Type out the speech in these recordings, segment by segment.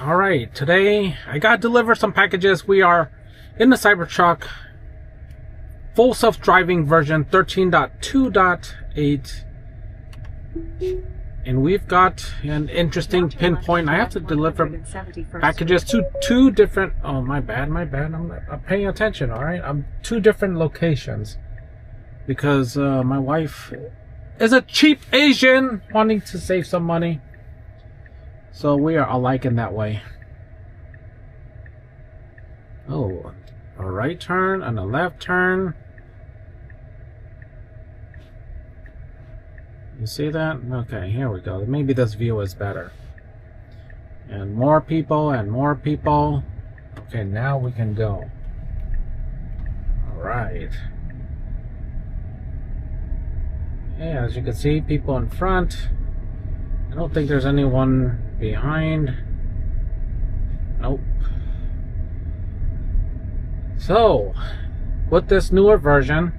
Alright, today I got delivered some packages. We are in the Cybertruck full self-driving version 13.2.8, and we've got an interesting pinpoint. I have to deliver packages to two different, oh my bad, I'm paying attention. Alright, I'm two different locations because my wife is a cheap Asian wanting to save some money. So we are alike in that way. Oh, a right turn and a left turn. You see that? Okay, here we go. Maybe this view is better. And more people and more people. Okay, now we can go. Alright. Yeah, as you can see, people in front. I don't think there's anyone behind. Nope. So, with this newer version,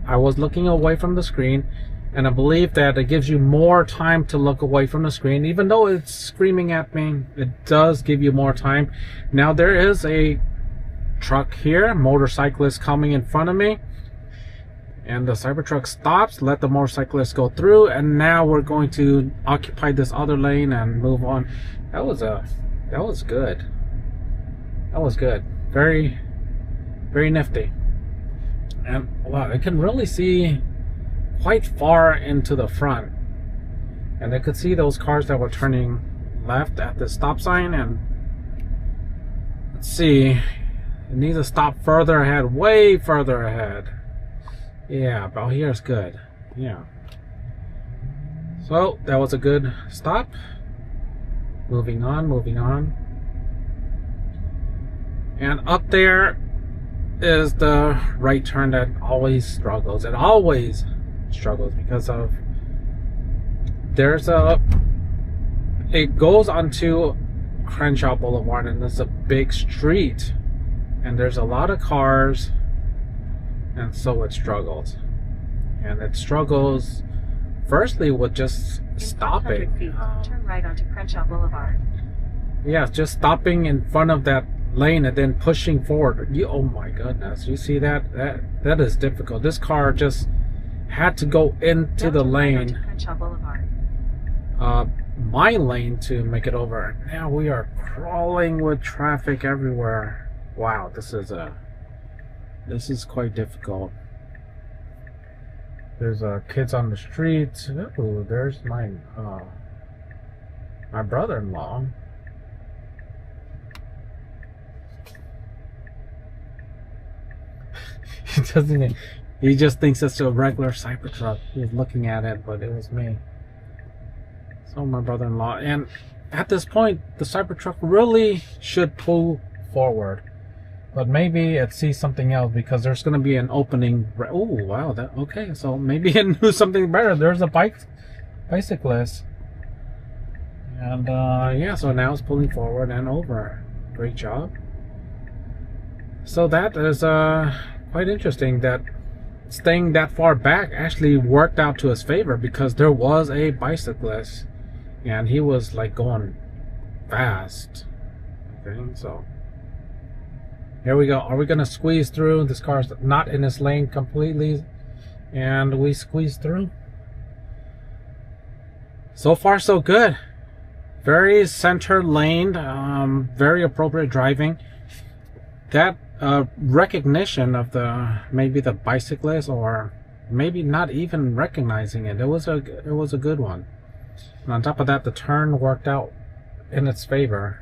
I was looking away from the screen, and I believe that it gives you more time to look away from the screen. Even though it's screaming at me, it does give you more time. Now there is a truck here, motorcyclist coming in front of me, and the Cybertruck stops, let the motorcyclist go through, and now we're going to occupy this other lane and move on. That was good. That was good. Very, very nifty. And wow, I can really see quite far into the front, and I could see those cars that were turning left at the stop sign. And let's see, it needs to stop further ahead, way further ahead. Yeah, about here is good. Yeah. So that was a good stop. Moving on, moving on. And up there is the right turn that always struggles. It always struggles because of it goes onto Crenshaw Boulevard, and it's a big street, and there's a lot of cars. And so it struggles. And it struggles firstly with just stopping. Turn right onto Crenshaw Boulevard. Yeah, just stopping in front of that lane and then pushing forward. Oh my goodness. You see that? That is difficult. This car just had to go into the lane. Crenshaw Boulevard. My lane to make it over. Now we are crawling with traffic everywhere. Wow, this is quite difficult. There's kids on the streets. Ooh, there's my brother-in-law. He just thinks it's a regular Cybertruck. He's looking at it, but it was me. So my brother-in-law. And at this point, the Cybertruck really should pull forward. But maybe it sees something else because there's going to be an opening. Oh, wow. Okay, so maybe it knew something better. There's a bicyclist. And, yeah, so now it's pulling forward and over. Great job. So that is quite interesting that staying that far back actually worked out to his favor because there was a bicyclist. And he was, like, going fast. Okay, so here we go. Are we gonna squeeze through? This car's not in his lane completely, and we squeeze through. So far, so good. Very center laned, very appropriate driving. That recognition of maybe the bicyclist, or maybe not even recognizing it. It was a good one. And on top of that, the turn worked out in its favor.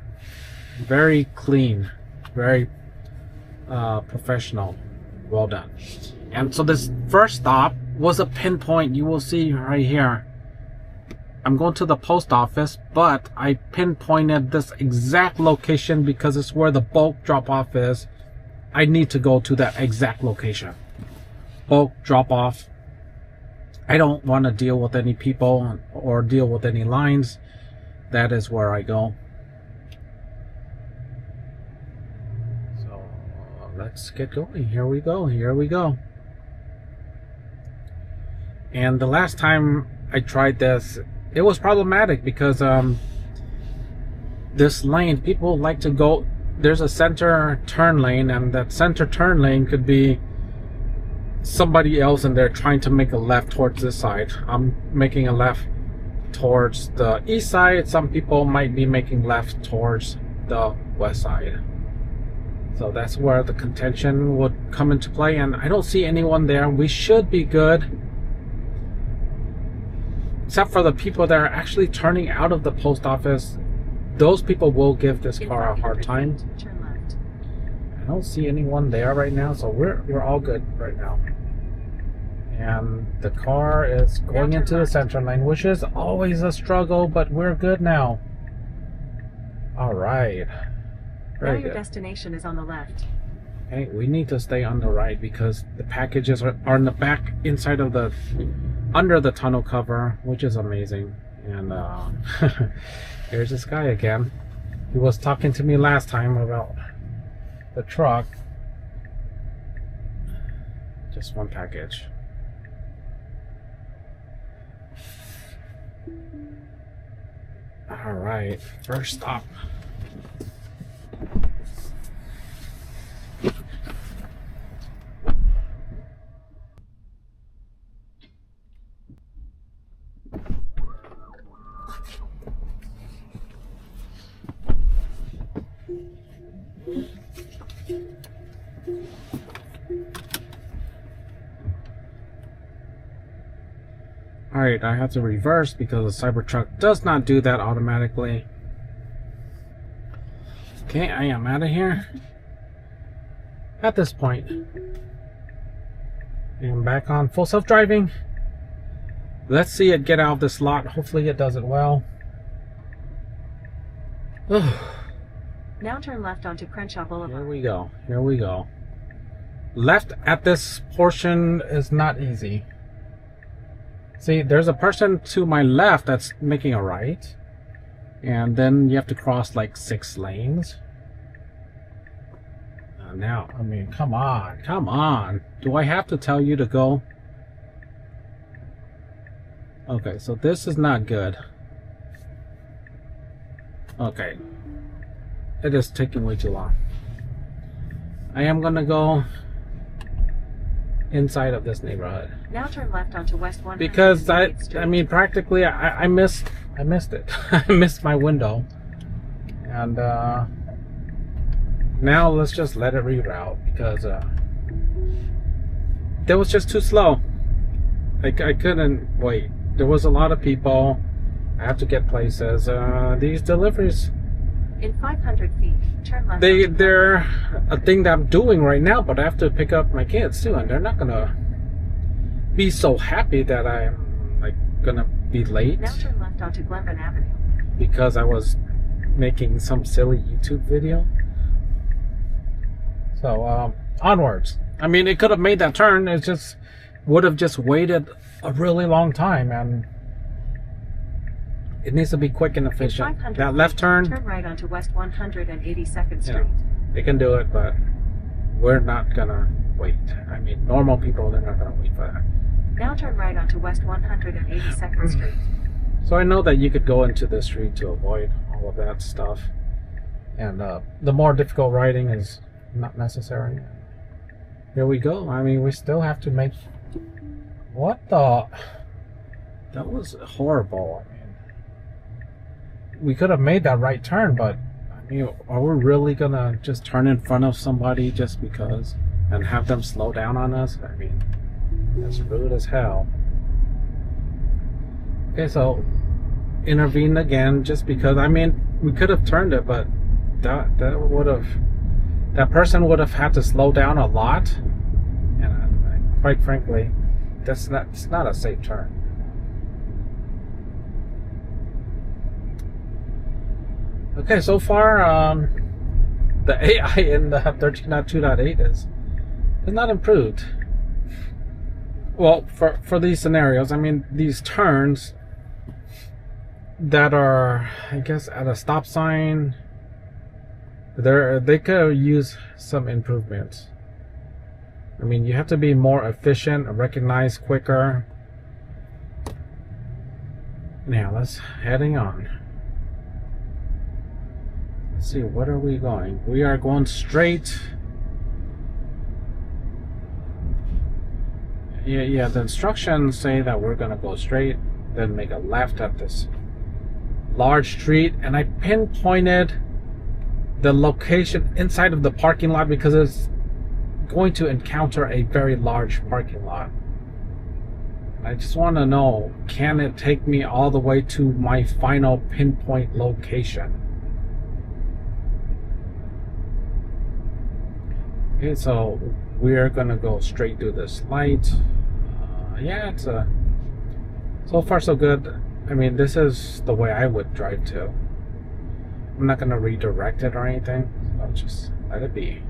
Very clean, very professional. Well done. And so this first stop was a pinpoint. You will see right here. I'm going to the post office, but I pinpointed this exact location because it's where the bulk drop-off is. I need to go to that exact location. Bulk drop-off. I don't want to deal with any people or deal with any lines. That is where I go. Let's get going. Here we go. Here we go. And the last time I tried this, it was problematic because this lane, people like to go, there's a center turn lane, and that center turn lane could be somebody else and they're trying to make a left towards this side. I'm making a left towards the east side. Some people might be making left towards the west side. So that's where the contention would come into play, and I don't see anyone there. We should be good, except for the people that are actually turning out of the post office. Those people will give this car a hard time. Turn left. I don't see anyone there right now, so we're all good right now. And the car is going into the center lane, which is always a struggle, but we're good now. All right. Very Now your good. destination is on the left. Okay, we need to stay on the right because the packages are in the back inside of the under the tunnel cover, which is amazing. And here's this guy again. He was talking to me last time about the truck. Just one package. All right, first stop. Alright, I have to reverse because the Cybertruck does not do that automatically. Okay, I am out of here. At this point, I'm back on full self-driving. Let's see it get out of this lot. Hopefully it does it well. Now turn left onto Crenshaw Boulevard. Here we go. Here we go. Left at this portion is not easy. See, there's a person to my left that's making a right. And then you have to cross like 6 lanes. Now, I mean, come on. Come on. Do I have to tell you to go? Okay, so this is not good. Okay. It is taking way too long. I am gonna go inside of this neighborhood. Now turn left onto West 100. Because I mean, practically, I missed it. I missed my window. And now let's just let it reroute because that was just too slow. I couldn't wait. There was a lot of people. I have to get places. These deliveries, in 500 feet, turn left. they're a thing that I'm doing right now, but I have to pick up my kids too, and they're not gonna be so happy that I'm like gonna be late. Now turn left onto Glenburn Avenue. Because I was making some silly YouTube video. So onwards. I mean, it could have made that turn. It just would have just waited a really long time, and it needs to be quick and efficient. That left turn, turn right onto West 182nd Street. Yeah, they can do it, but we're not gonna wait. I mean, normal people, they're not gonna wait for that. Now turn right onto West 182nd Street. So I know that you could go into this street to avoid all of that stuff, and the more difficult riding is not necessary. Here we go. I mean, we still have to make. What the? That was horrible. I mean, we could have made that right turn, but I mean, are we really gonna just turn in front of somebody just because and have them slow down on us? I mean, that's rude as hell. Okay, so intervene again just because. I mean, we could have turned it, but that person would have had to slow down a lot, and quite frankly, it's not a safe turn. Okay, so far the AI in the 13.2.8 is not improved. Well, for these scenarios, I mean, these turns that are, I guess, at a stop sign, they could use some improvements. I mean, you have to be more efficient, recognize quicker. Now let's heading on. Let's see, what are we going? We are going straight. Yeah, the instructions say that we're gonna go straight, then make a left at this large street, and I pinpointed the location inside of the parking lot because it's going to encounter a very large parking lot. I just want to know, can it take me all the way to my final pinpoint location? Okay, so we're gonna go straight through this light. Yeah, it's so far so good. I mean, this is the way I would drive too. I'm not gonna redirect it or anything. I'll just let it be.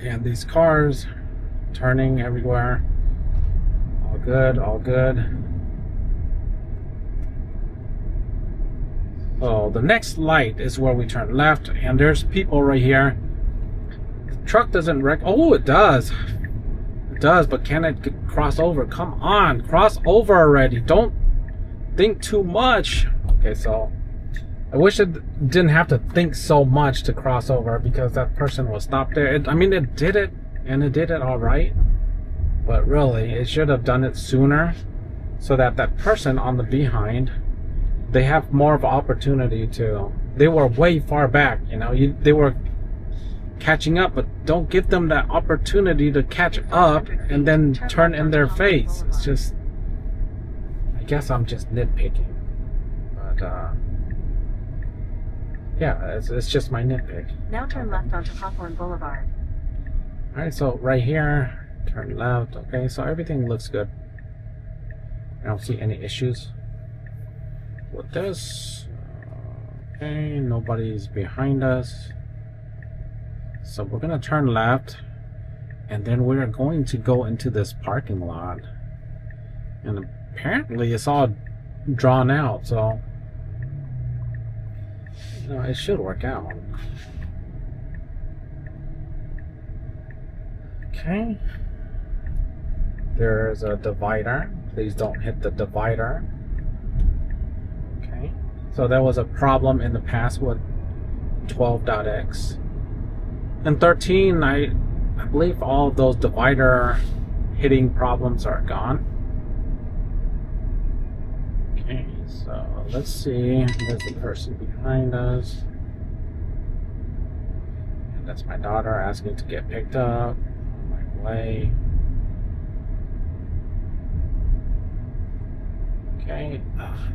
And these cars turning everywhere. All good, all good. So the next light is where we turn left, and there's people right here. The truck doesn't oh, it does. It does, but can it cross over? Come on, cross over already. Don't think too much. Okay, so I wish it didn't have to think so much to cross over because that person was stopped there. I mean, it did it, and it did it all right. But really, it should have done it sooner so that that person on the behind, they have more of an opportunity to. They were way far back, you know. They were catching up, but don't give them that opportunity to catch up and then turn in their face. It's just, I guess I'm just nitpicking, but yeah, it's just my nitpick. Now turn left onto Hawthorne Boulevard. All right, so right here, turn left. Okay, so everything looks good. I don't see any issues with this. Okay, nobody's behind us. So we're gonna turn left, and then we're going to go into this parking lot. And apparently it's all drawn out, so no, it should work out. Okay. There's a divider. Please don't hit the divider. Okay. So that was a problem in the past with 12.x. And 13, I believe all of those divider hitting problems are gone. Okay, so let's see. There's the person behind us. And that's my daughter asking to get picked up. On my way. Okay,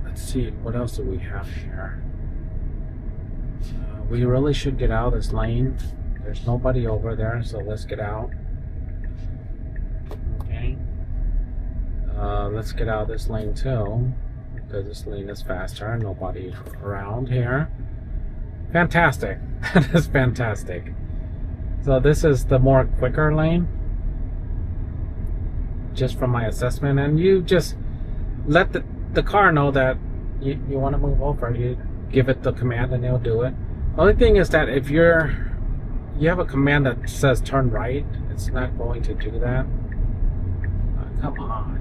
let's see. What else do we have here? We really should get out of this lane. There's nobody over there, so let's get out. Okay. Let's get out of this lane too, because this lane is faster. Nobody around here. Fantastic. That is fantastic. So this is the more quicker lane, just from my assessment, and you just let the car know that you want to move over. You give it the command and it'll do it. The only thing is that if you have a command that says turn right, it's not going to do that. Come on.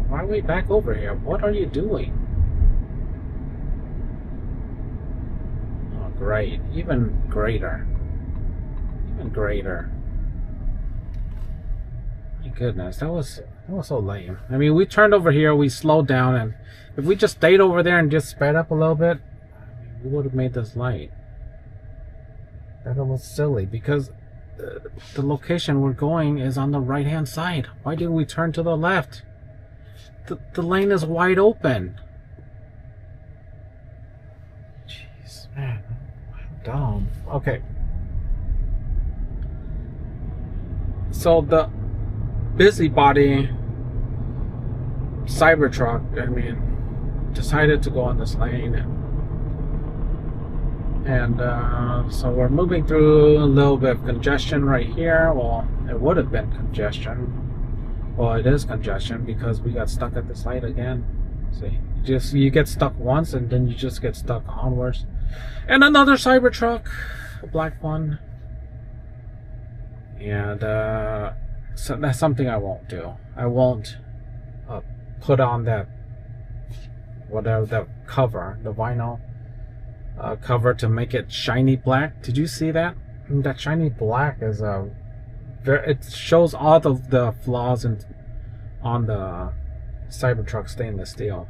Why are we back over here? What are you doing? Oh, great. Even greater. My goodness, that was so lame. I mean, we turned over here, we slowed down, and if we just stayed over there and just sped up a little bit, we would have made this light. That was silly because the location we're going is on the right hand side. Why did we turn to the left? The lane is wide open. Jeez, man, I'm dumb. Okay. So the busybody Cybertruck, I mean, decided to go on this lane. And so we're moving through a little bit of congestion right here. Well, it would have been congestion. Well, it is congestion because we got stuck at this light again. See, you get stuck once and then you just get stuck onwards. And another Cybertruck, a black one. And so that's something I won't do. I won't put on that, whatever, the cover, the vinyl. cover to make it shiny black. Did you see that? That shiny black is it shows all of the flaws on the Cybertruck stainless steel.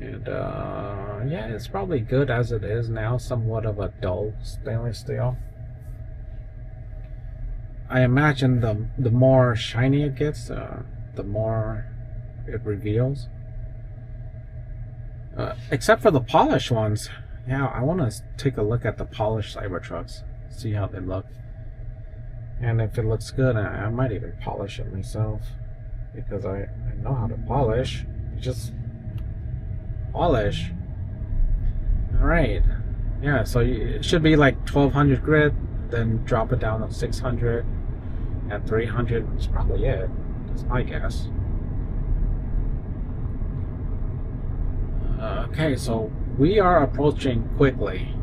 And yeah, it's probably good as it is now, somewhat of a dull stainless steel. I imagine the more shiny it gets, the more it reveals. Except for the polished ones. Yeah, I want to take a look at the polished Cybertrucks, see how they look. And if it looks good, I might even polish it myself, because I know how to polish. Just polish. Alright. Yeah, so it should be like 1200 grit, then drop it down to 600 and 300. That's probably it. That's my guess. Okay, so we are approaching quickly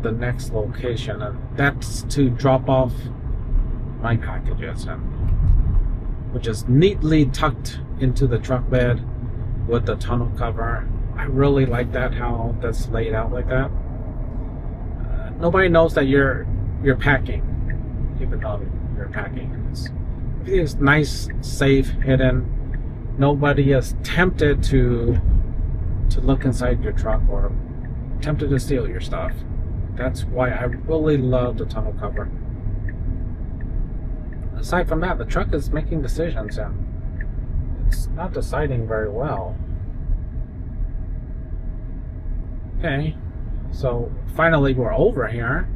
the next location, and that's to drop off my packages, and which is neatly tucked into the truck bed with the tonneau cover. I really like that, how that's laid out like that. Nobody knows that you're packing, even though you're packing. Everything's nice, safe, hidden. Nobody is tempted to look inside your truck or tempted to steal your stuff. That's why I really love the tonneau cover. Aside from that, the truck is making decisions and it's not deciding very well. Okay, so finally we're over here.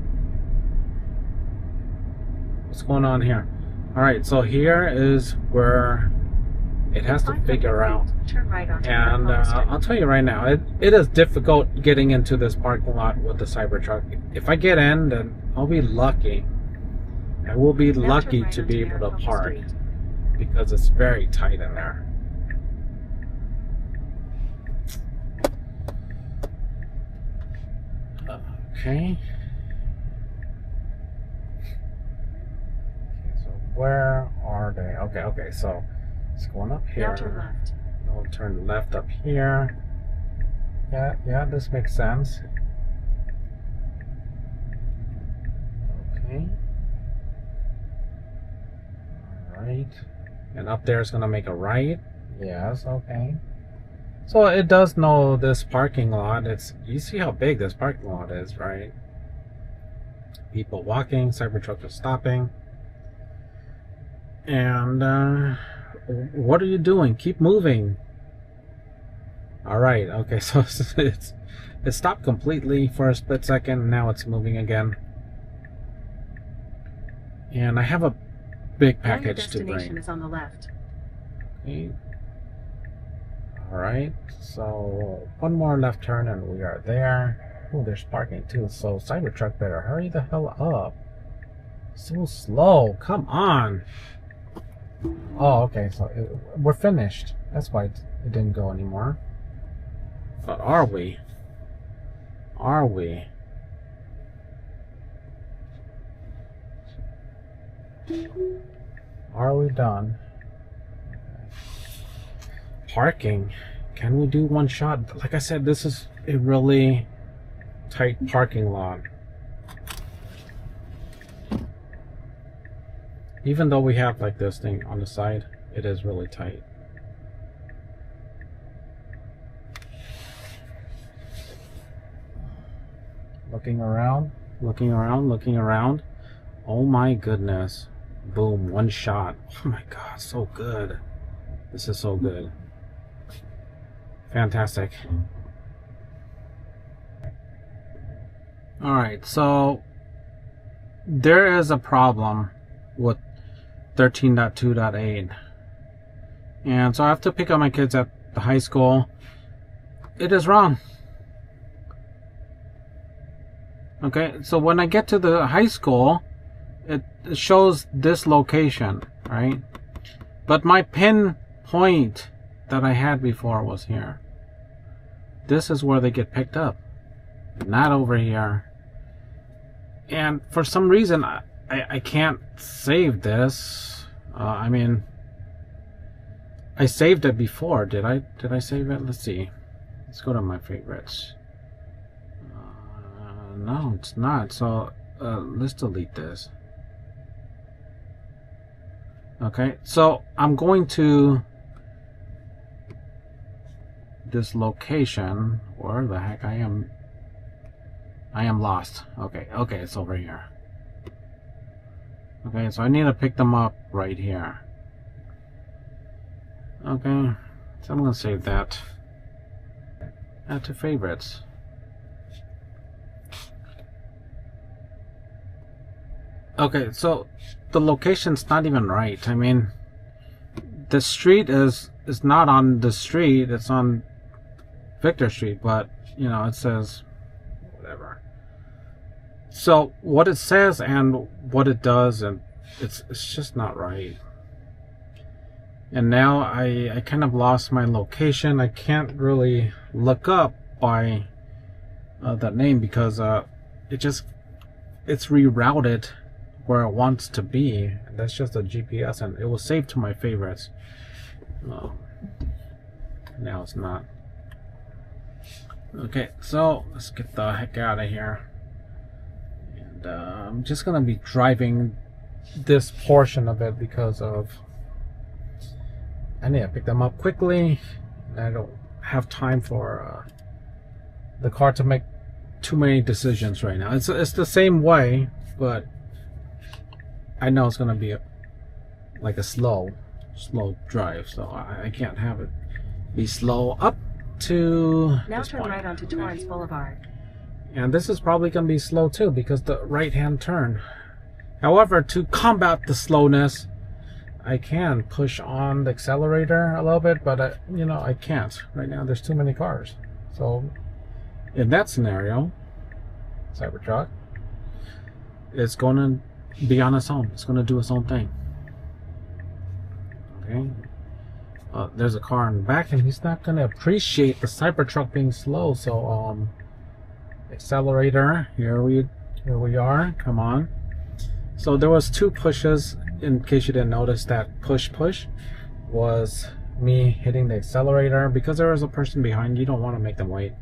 What's going on here? Alright, so here is where it has to figure out. Turn right onto And I'll tell you right now, it is difficult getting into this parking lot with the Cybertruck. If I get in, then I'll be lucky. I will be lucky to be able to park, because it's very tight in there. Okay. So where are they? Okay, so it's going up here. Now turn left. I'll turn left up here. Yeah, this makes sense. Okay. Alright. And up there is going to make a right. Yes, okay. So it does know this parking lot. You see how big this parking lot is, right? People walking, Cybertruck is stopping. And what are you doing? Keep moving. Alright, okay, so it stopped completely for a split second. Now it's moving again. And I have a big package to bring. Your destination is on the left. Okay. Alright, so one more left turn and we are there. Oh, there's parking too, so Cybertruck better hurry the hell up. So slow, come on. Oh, okay, so we're finished. That's why it didn't go anymore. But are we? Are we? Are we done? Parking. Can we do one shot? Like I said, this is a really tight parking lot. Even though we have like this thing on the side, it is really tight. Looking around, looking around, looking around. Oh my goodness. Boom, one shot. Oh my god, so good. This is so good. Fantastic. Alright, so there is a problem with 13.2.8. And so I have to pick up my kids at the high school. It is wrong. Okay, so when I get to the high school, it shows this location, right? But my pinpoint that I had before was here. This is where they get picked up, not over here. And for some reason, I can't save this. I mean, I saved it before. Did I save it? Let's see. Let's go to my favorites. No, it's not. So let's delete this. Okay, so I'm going to this location. Where the heck I am lost. Okay, it's over here. Okay, so I need to pick them up right here. Okay, so I'm gonna save that. Add to favorites. Okay, so the location's not even right. I mean, the street is not on the street, it's on Victor Street, but you know, it says whatever. So what it says and what it does, and it's just not right. And now I kind of lost my location. I can't really look up by that name because it's rerouted where it wants to be. And that's just a GPS, and it was saved to my favorites. Now it's not. Okay, so let's get the heck out of here. And I'm just gonna be driving this portion of it because I need to pick them up quickly. I don't have time for the car to make too many decisions right now. It's the same way, but I know it's gonna be like a slow drive, so I can't have it be slow up to now this turn point. right onto Torrance Boulevard. And this is probably gonna be slow too because the right-hand turn. However, to combat the slowness, I can push on the accelerator a little bit, but you know, I can't right now. There's too many cars. So in that scenario, Cybertruck is going to be on its own. It's going to do its own thing. Okay. There's a car in the back, and he's not going to appreciate the Cybertruck being slow. So accelerator. Here we are. Come on. So there was two pushes. In case you didn't notice, that push was me hitting the accelerator because there was a person behind. You don't want to make them wait.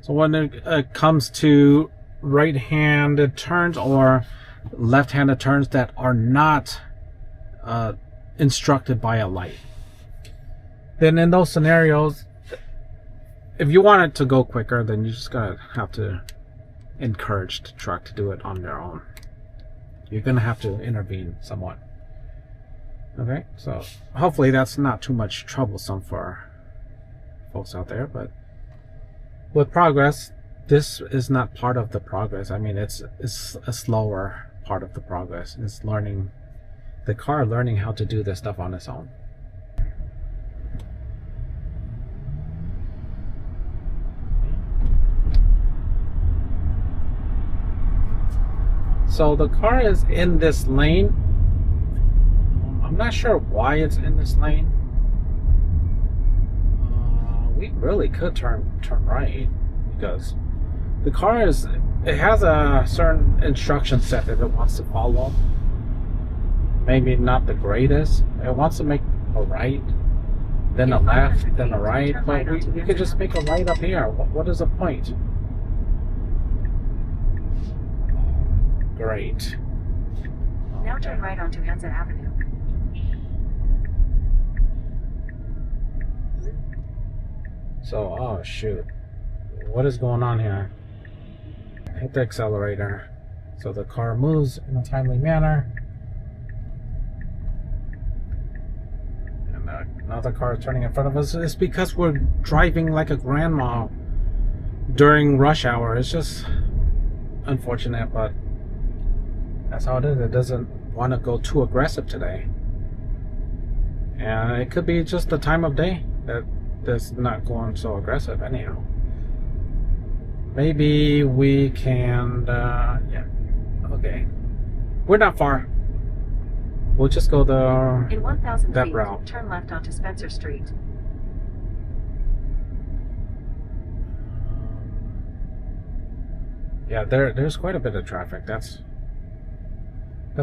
So when it comes to right-handed turns or left-handed turns that are not instructed by a light, then in those scenarios, if you want it to go quicker, then you just gotta have to encourage the truck to do it on their own. You're gonna have to intervene somewhat. Okay, so hopefully that's not too much troublesome for folks out there, but with progress, this is not part of the progress. I mean, it's a slower part of the progress. It's learning, the car learning how to do this stuff on its own. So the car is in this lane. I'm not sure why it's in this lane. We really could turn right because the car it has a certain instruction set that it wants to follow. Maybe not the greatest. It wants to make a right, then a left, then a right. But we could just make a right up here. What is the point? Great. Now turn right onto Hansa Avenue. So, oh shoot. What is going on here? Hit the accelerator so the car moves in a timely manner. And another car is turning in front of us. It's because we're driving like a grandma during rush hour. It's just unfortunate, but that's how it is. It doesn't want to go too aggressive today. And it could be just the time of day that's not going so aggressive anyhow. Maybe we can, yeah, okay. We're not far. We'll just go in 1,000 that feet, route. turn left onto Spencer Street. Yeah, there's quite a bit of traffic. That's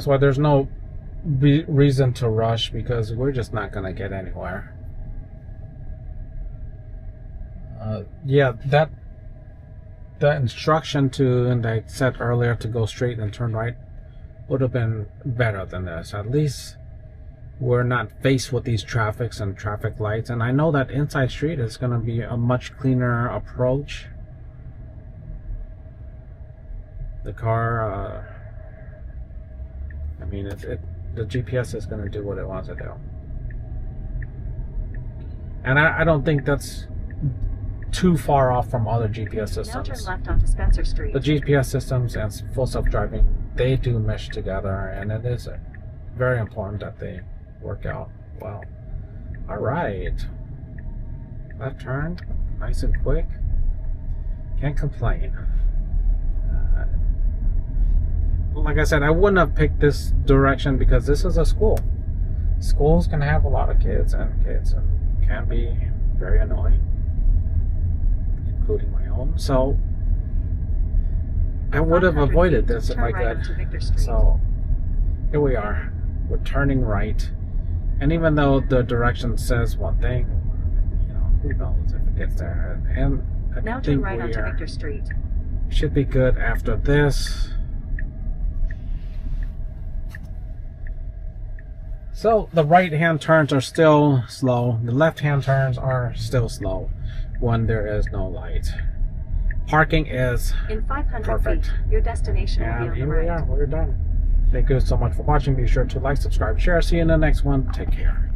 why there's no reason to rush, because we're just not gonna get anywhere. Yeah, that the instruction to, and I said earlier, to go straight and turn right would have been better than this. At least we're not faced with these traffics and traffic lights. And I know that inside street is going to be a much cleaner approach. The car, I mean, the GPS is going to do what it wants to do. And I don't think that's too far off from other GPS systems. Now turn left onto Spencer Street. The GPS systems and full self-driving, they do mesh together, and it is very important that they work out well. All right, left turn, nice and quick. Can't complain. Like I said, I wouldn't have picked this direction because this is a school. Schools can have a lot of kids and can be very annoying, including my own. So I would have avoided this if I could. So here we are. We're turning right. And even though the direction says one thing, you know, who knows if it gets there. And I now think turn right onto Victor Street. Should be good after this. So the right-hand turns are still slow. The left-hand turns are still slow when there is no light. Parking is in 500 perfect. feet, your destination will be And on the here right. we are. We're done. Thank you so much for watching. Be sure to like, subscribe, share. See you in the next one. Take care.